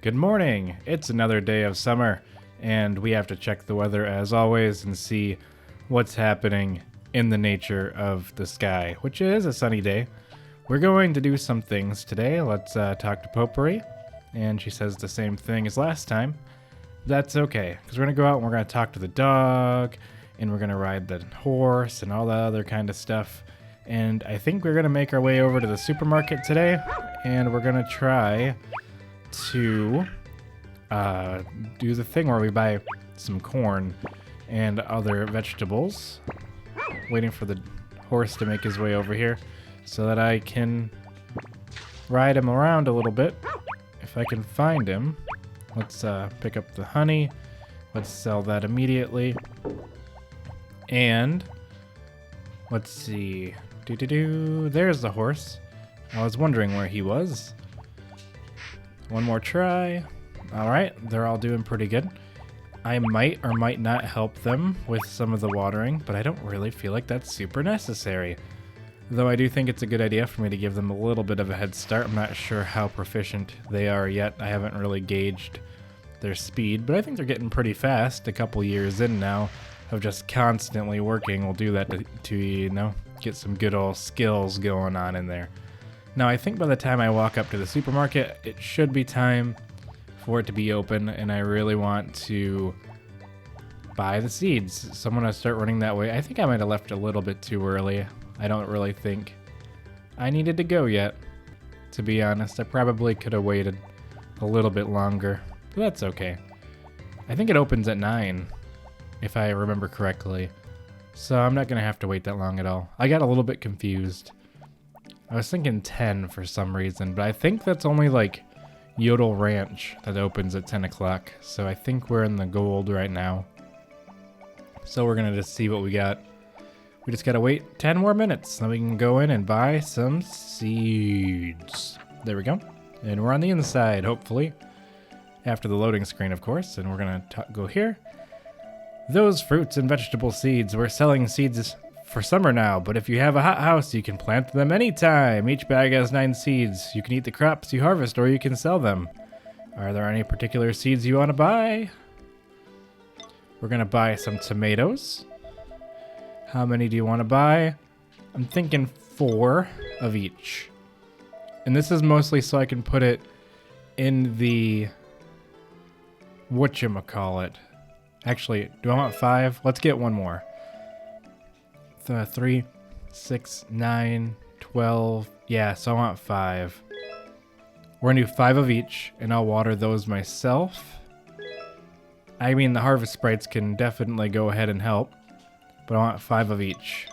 Good morning! It's another day of summer, and we have to check the weather as always and see what's happening in the nature of the sky, which is a sunny day. We're going to do some things today. Let's talk to Potpourri, and she says the same thing as last time. That's okay, because we're going to go out and we're going to talk to the dog, and we're going to ride the horse and all that other kind of stuff. And I think we're going to make our way over to the supermarket today, and we're going to try to do the thing where we buy some corn and other vegetables. Waiting for the horse to make his way over here so that I can ride him around a little bit if I can find him. Let's pick up the honey. Let's sell that immediately. And let's see. There's the horse. I was wondering where he was. One more try. All right, they're all doing pretty good. I might or might not help them with some of the watering, but I don't really feel like that's super necessary. Though I do think it's a good idea for me to give them a little bit of a head start. I'm not sure how proficient they are yet. I haven't really gauged their speed, but I think they're getting pretty fast. A couple years in now of just constantly working will do that to you know, get some good old skills going on in there. Now, I think by the time I walk up to the supermarket, it should be time for it to be open, and I really want to buy the seeds. So I'm going to start running that way. I think I might have left a little bit too early. I don't really think I needed to go yet, to be honest. I probably could have waited a little bit longer, but that's okay. I think it opens at 9, if I remember correctly, so I'm not going to have to wait that long at all. I got a little bit confused. I was thinking 10 for some reason, but I think that's only like Yodel Ranch that opens at 10 o'clock. So I think we're in the gold right now. So we're going to just see what we got. We just got to wait 10 more minutes. Then we can go in and buy some seeds. There we go. And we're on the inside, hopefully. After the loading screen, of course. And we're going to go here. Those fruits and vegetable seeds. We're selling seeds for summer now, but if you have a hothouse, you can plant them anytime. Each bag has 9 seeds. You can eat the crops you harvest, or you can sell them. Are there any particular seeds you want to buy? We're going to buy some tomatoes. How many do you want to buy? I'm thinking 4 of each. And this is mostly so I can put it in the whatchamacallit. Actually, do I want 5? Let's get one more. 3, 6, 9, 12. Yeah, so I want 5. We're gonna do 5 of each, and I'll water those myself. I mean, the harvest sprites can definitely go ahead and help, but I want 5 of each.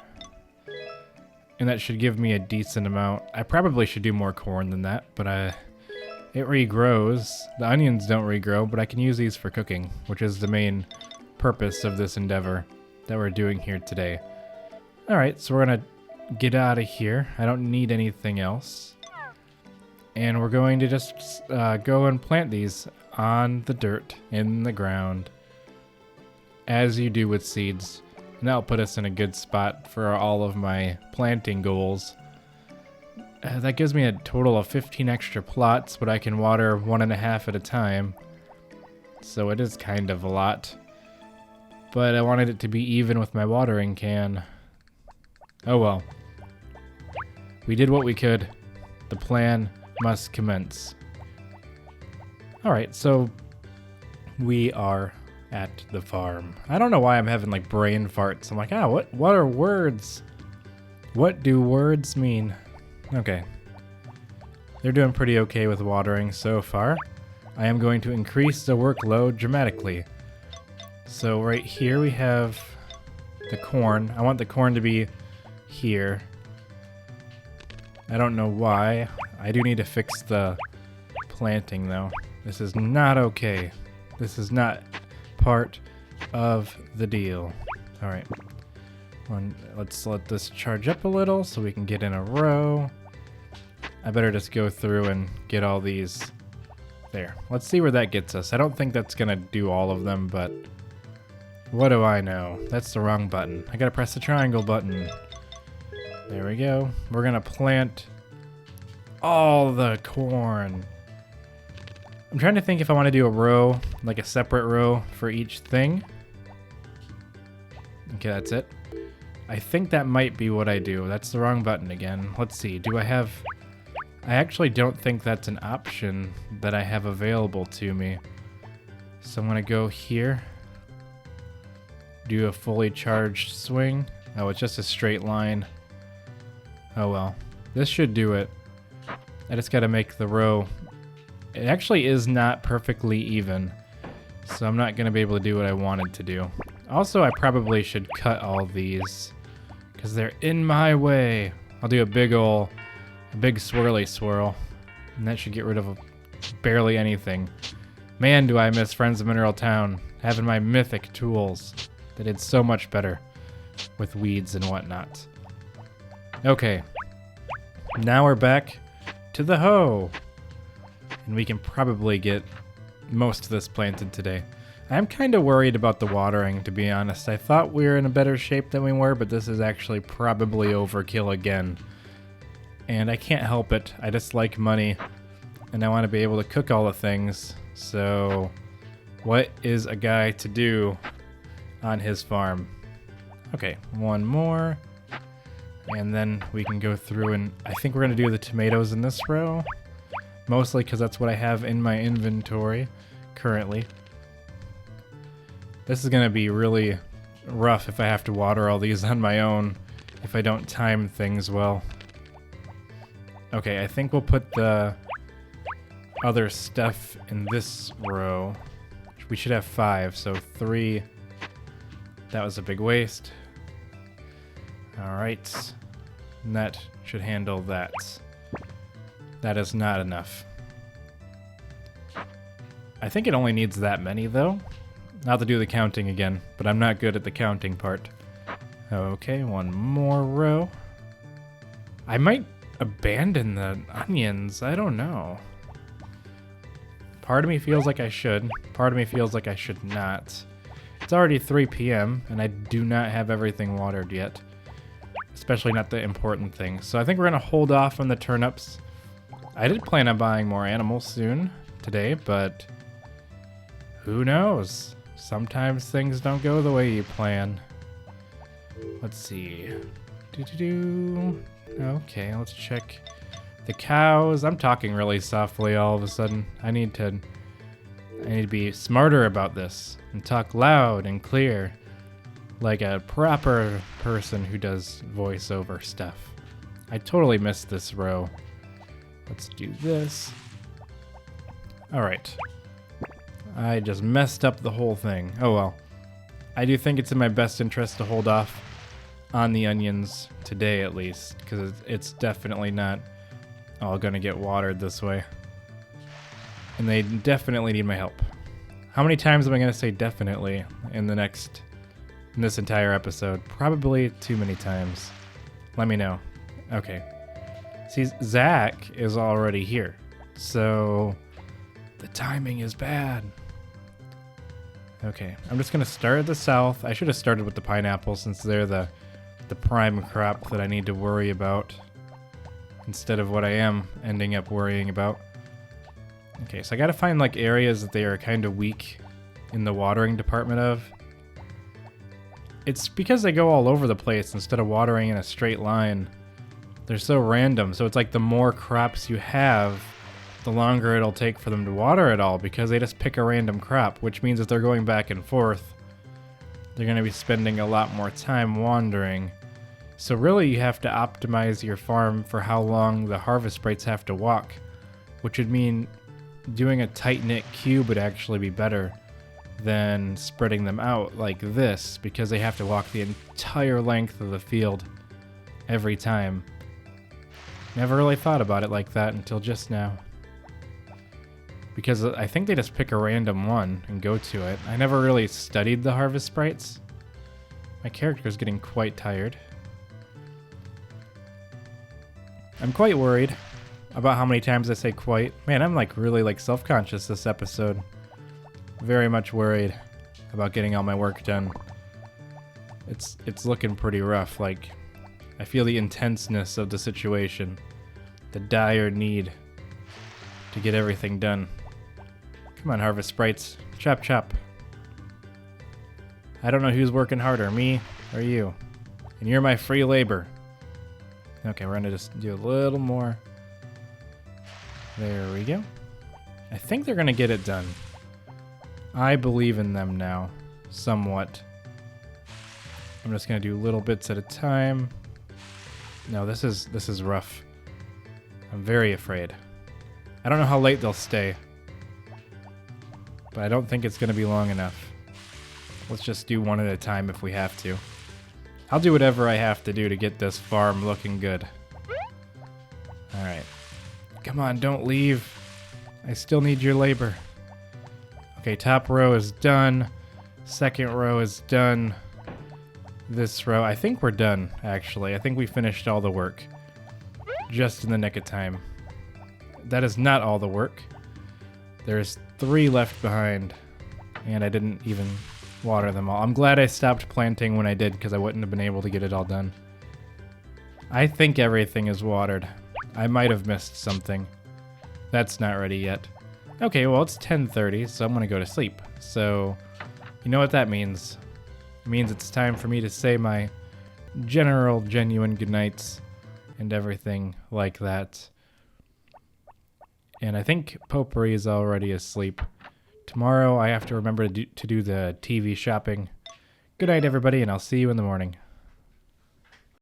And that should give me a decent amount. I probably should do more corn than that, but it regrows. The onions don't regrow, but I can use these for cooking, which is the main purpose of this endeavor that we're doing here today. Alright, so we're going to get out of here. I don't need anything else. And we're going to just go and plant these on the dirt, in the ground, as you do with seeds. And that'll put us in a good spot for all of my planting goals. That gives me a total of 15 extra plots, but I can water 1.5 at a time. So it is kind of a lot. But I wanted it to be even with my watering can. Oh well. We did what we could. The plan must commence. Alright, so we are at the farm. I don't know why I'm having like brain farts. I'm like, what are words? What do words mean? Okay. They're doing pretty okay with watering so far. I am going to increase the workload dramatically. So right here we have the corn. I want the corn to be here. I don't know why. I do need to fix the planting though. This is not okay. This is not part of the deal. All right. Let's let this charge up a little so we can get in a row. I better just go through and get all these. There. Let's see where that gets us. I don't think that's gonna do all of them, but what do I know? That's the wrong button. I gotta press the triangle button. There we go. We're gonna plant all the corn. I'm trying to think if I want to do a row, like a separate row for each thing. Okay, that's it. I think that might be what I do. That's the wrong button again. Let's see. Do I have... I actually don't think that's an option that I have available to me. So I'm going to go here. Do a fully charged swing. Oh, it's just a straight line. Oh well. This should do it. I just got to make the row. It actually is not perfectly even. So I'm not going to be able to do what I wanted to do. Also, I probably should cut all these because they're in my way. I'll do a big swirly swirl, and that should get rid of barely anything. Man, do I miss Friends of Mineral Town, having my mythic tools. They did so much better with weeds and whatnot. Okay, now we're back to the hoe, and we can probably get most of this planted today. I'm kind of worried about the watering, to be honest. I thought we were in a better shape than we were, but this is actually probably overkill again. And I can't help it. I just like money, and I want to be able to cook all the things. So, what is a guy to do on his farm? Okay, one more. And then we can go through, and I think we're going to do the tomatoes in this row. Mostly because that's what I have in my inventory currently. This is going to be really rough if I have to water all these on my own, if I don't time things well. Okay, I think we'll put the other stuff in this row. We should have 5, so 3. That was a big waste. Alright. And that should handle that. That is not enough. I think it only needs that many, though. Not to do the counting again, but I'm not good at the counting part. Okay, one more row. I might abandon the onions. I don't know. Part of me feels like I should. Part of me feels like I should not. It's already 3 p.m. and I do not have everything watered yet. Especially not the important things. So I think we're going to hold off on the turnips. I did plan on buying more animals soon today, but who knows? Sometimes things don't go the way you plan. Let's see. Okay, let's check the cows. I'm talking really softly all of a sudden. I need to be smarter about this and talk loud and clear like a proper person who does voiceover stuff. I totally missed this row. Let's do this. All right. I just messed up the whole thing. Oh well. I do think it's in my best interest to hold off on the onions today at least, because it's definitely not all gonna get watered this way. And they definitely need my help. How many times am I gonna say definitely in this entire episode? Probably too many times. Let me know. Okay. See, Zach is already here, so the timing is bad. Okay, I'm just gonna start at the south. I should have started with the pineapples since they're the prime crop that I need to worry about instead of what I am ending up worrying about. Okay, so I gotta find like areas that they are kind of weak in the watering department of. It's because they go all over the place instead of watering in a straight line. They're so random, so it's like the more crops you have, the longer it'll take for them to water it all because they just pick a random crop, which means if they're going back and forth, they're going to be spending a lot more time wandering. So really you have to optimize your farm for how long the harvest sprites have to walk, which would mean doing a tight-knit cube would actually be better than spreading them out like this because they have to walk the entire length of the field every time. Never really thought about it like that until just now. Because I think they just pick a random one and go to it. I never really studied the harvest sprites. My character's getting quite tired. I'm quite worried about how many times I say quite. Man, I'm like really like self-conscious this episode. Very much worried about getting all my work done. It's looking pretty rough. Like, I feel the intenseness of the situation. The dire need to get everything done. Come on, Harvest Sprites. Chop, chop. I don't know who's working harder, me or you. And you're my free labor. Okay, we're gonna just do a little more. There we go. I think they're gonna get it done. I believe in them now, somewhat. I'm just gonna do little bits at a time. No, this is rough. I'm very afraid. I don't know how late they'll stay, but I don't think it's gonna be long enough. Let's just do one at a time if we have to. I'll do whatever I have to do to get this farm looking good. Alright. Come on, don't leave. I still need your labor. Okay, top row is done. Second row is done. This row, I think we're done, actually. I think we finished all the work. Just in the nick of time. That is not all the work. There's 3 left behind. And I didn't even water them all. I'm glad I stopped planting when I did, because I wouldn't have been able to get it all done. I think everything is watered. I might have missed something. That's not ready yet. Okay, well, it's 10:30, so I'm going to go to sleep. So, you know what that means. It means it's time for me to say my general, genuine goodnights and everything like that. And I think Potpourri is already asleep. Tomorrow, I have to remember to do the TV shopping. Good night, everybody, and I'll see you in the morning.